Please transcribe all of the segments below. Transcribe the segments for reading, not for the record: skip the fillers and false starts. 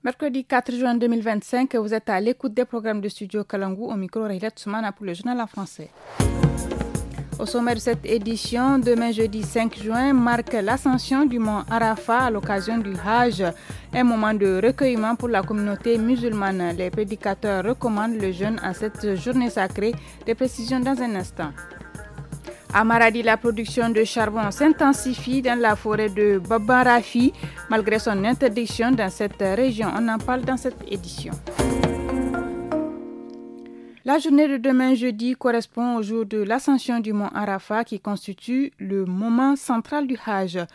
Mercredi 4 juin 2025, vous êtes à l'écoute des programmes de Studio Kalangu au micro Raylet Soumana pour le journal en français. Au sommet de cette édition, demain jeudi 5 juin, marque l'ascension du mont Arafat à l'occasion du Hajj, un moment de recueillement pour la communauté musulmane. Les prédicateurs recommandent le jeûne à cette journée sacrée. Des précisions dans un instant. À Maradi, la production de charbon s'intensifie dans la forêt de Babarafi, malgré son interdiction dans cette région. On en parle dans cette édition. La journée de demain jeudi correspond au jour de l'ascension du mont Arafat qui constitue le moment central du Hajj.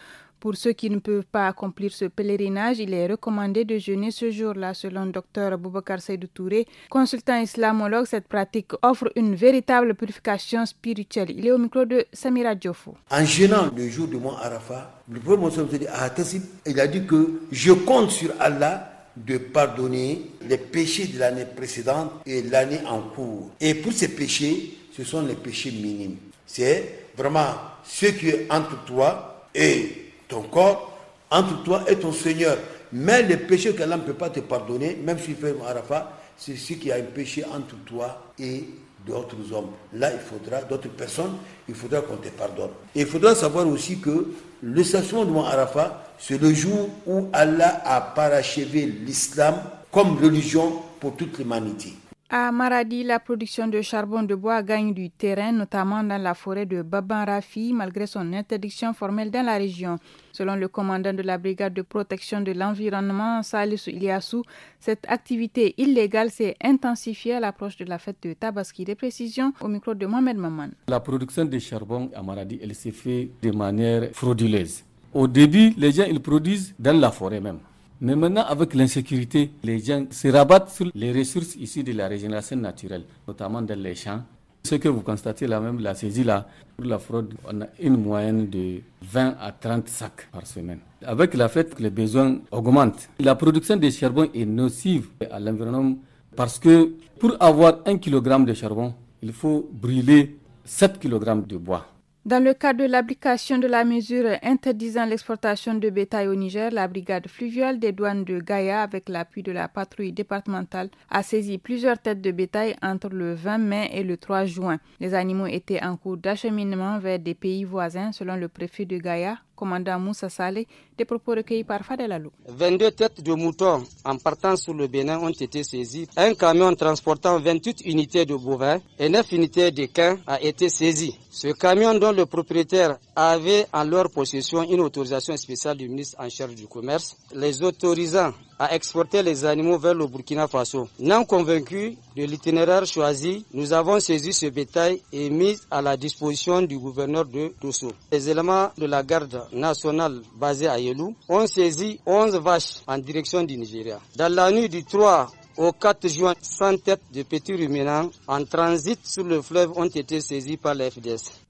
Pour ceux qui ne peuvent pas accomplir ce pèlerinage, il est recommandé de jeûner ce jour-là. Selon Dr Boubacar Seydou Touré, consultant islamologue, cette pratique offre une véritable purification spirituelle. Il est au micro de Samira Diofo. En jeûnant le jour du mont Arafat, le prophète Mohammed il a dit que je compte sur Allah de pardonner les péchés de l'année précédente et l'année en cours. Et pour ces péchés, ce sont les péchés minimes. C'est vraiment ce qui est entre toi et ton corps, entre toi et ton Seigneur. Mais les péchés qu'Allah ne peut pas te pardonner, même s'il fait Arafat, c'est ce qui a un péché entre toi et d'autres hommes. Là, il faudra, d'autres personnes, il faudra qu'on te pardonne. Et il faudra savoir aussi que le stationnement du mont Arafat, c'est le jour où Allah a parachevé l'islam comme religion pour toute l'humanité. À Maradi, la production de charbon de bois gagne du terrain, notamment dans la forêt de Baban-Rafi, malgré son interdiction formelle dans la région. Selon le commandant de la brigade de protection de l'environnement, Salisu Iliassou, cette activité illégale s'est intensifiée à l'approche de la fête de Tabaski. Des précisions au micro de Mohamed Maman. La production de charbon à Maradi, elle s'est faite de manière frauduleuse. Au début, les gens ils produisent dans la forêt même. Mais maintenant, avec l'insécurité, les gens se rabattent sur les ressources issues de la régénération naturelle, notamment dans les champs. Ce que vous constatez là même, la saisie là, pour la fraude, on a une moyenne de 20 à 30 sacs par semaine. Avec le fait que les besoins augmentent, la production de charbon est nocive à l'environnement parce que pour avoir 1 kg de charbon, il faut brûler 7 kg de bois. Dans le cadre de l'application de la mesure interdisant l'exportation de bétail au Niger, la brigade fluviale des douanes de Gaïa, avec l'appui de la patrouille départementale, a saisi plusieurs têtes de bétail entre le 20 mai et le 3 juin. Les animaux étaient en cours d'acheminement vers des pays voisins, selon le préfet de Gaïa, commandant Moussa Saleh, des propos recueillis par Fadel Alou. 22 têtes de moutons en partant sur le Bénin ont été saisies. Un camion transportant 28 unités de bovins et 9 unités d'équins a été saisi. Ce camion dont le propriétaire avait en leur possession une autorisation spéciale du ministre en charge du commerce, les autorisant à exporter les animaux vers le Burkina Faso. Non convaincus de l'itinéraire choisi, nous avons saisi ce bétail et mis à la disposition du gouverneur de Dosso. Les éléments de la garde nationale basée à Yelou ont saisi 11 vaches en direction du Nigeria. Dans la nuit du 3 au 4 juin, 100 têtes de petits ruminants en transit sur le fleuve ont été saisies par la FDS.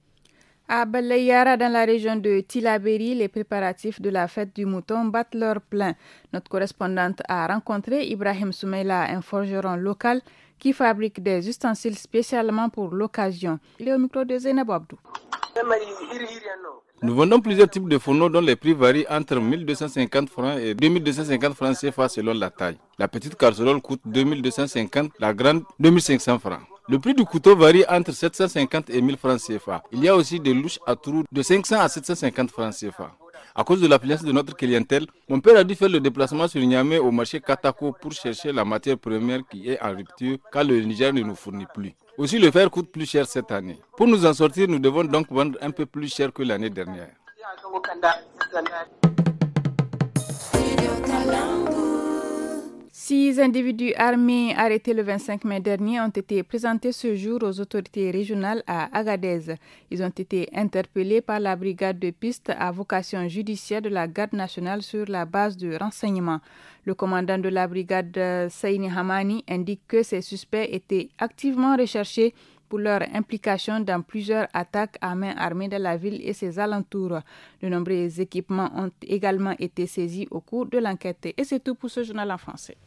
À Balayara, dans la région de Tilaberi, les préparatifs de la fête du mouton battent leur plein. Notre correspondante a rencontré Ibrahim Soumeila, un forgeron local qui fabrique des ustensiles spécialement pour l'occasion. Il est au micro de Zainab Abdou. Nous vendons plusieurs types de fourneaux dont les prix varient entre 1250 francs et 2250 francs CFA selon la taille. La petite casserole coûte 2250, la grande 2500 francs. Le prix du couteau varie entre 750 et 1000 francs CFA. Il y a aussi des louches à trous de 500 à 750 francs CFA. À cause de l'affluence de notre clientèle, mon père a dû faire le déplacement sur Niamey au marché Katako pour chercher la matière première qui est en rupture car le Niger ne nous fournit plus. Aussi, le fer coûte plus cher cette année. Pour nous en sortir, nous devons donc vendre un peu plus cher que l'année dernière. 6 individus armés arrêtés le 25 mai dernier ont été présentés ce jour aux autorités régionales à Agadez. Ils ont été interpellés par la brigade de piste à vocation judiciaire de la garde nationale sur la base de renseignements. Le commandant de la brigade, Saini Hamani, indique que ces suspects étaient activement recherchés pour leur implication dans plusieurs attaques à main armée dans la ville et ses alentours. De nombreux équipements ont également été saisis au cours de l'enquête. Et c'est tout pour ce journal en français.